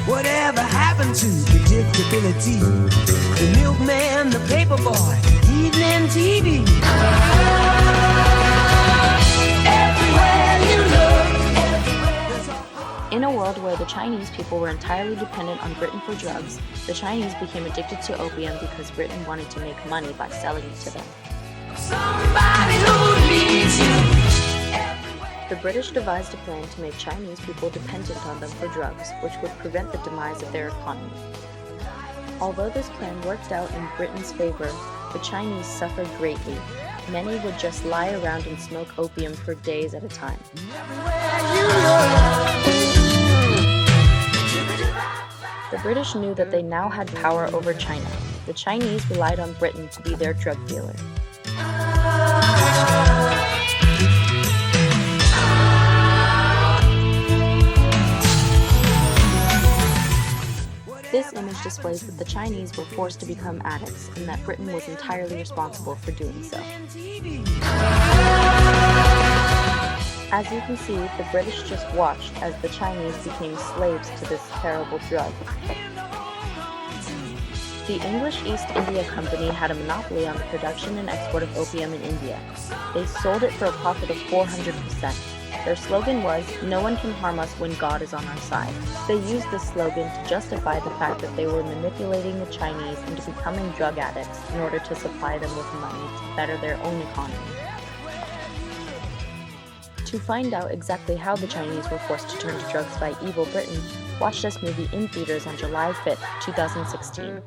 Whatever happened to predictability? The milkman, the paperboy, evening TV. Everywhere you look. In a world where the Chinese people were entirely dependent on Britain for drugs, the Chinese became addicted to opium because Britain wanted to make money by selling it to them. Somebody who needs you. The British devised a plan to make Chinese people dependent on them for drugs, which would prevent the demise of their economy. Although this plan worked out in Britain's favor, the Chinese suffered greatly. Many would just lie around and smoke opium for days at a time. The British knew that they now had power over China. The Chinese relied on Britain to be their drug dealer. This image displays that the Chinese were forced to become addicts and that Britain was entirely responsible for doing so. As you can see, the British just watched as the Chinese became slaves to this terrible drug. The English East India Company had a monopoly on the production and export of opium in India. They sold it for a profit of 400%. Their slogan was, "No one can harm us when God is on our side." They used this slogan to justify the fact that they were manipulating the Chinese into becoming drug addicts in order to supply them with money to better their own economy. To find out exactly how the Chinese were forced to turn to drugs by evil Britain, watch this movie in theaters on July 5th, 2016.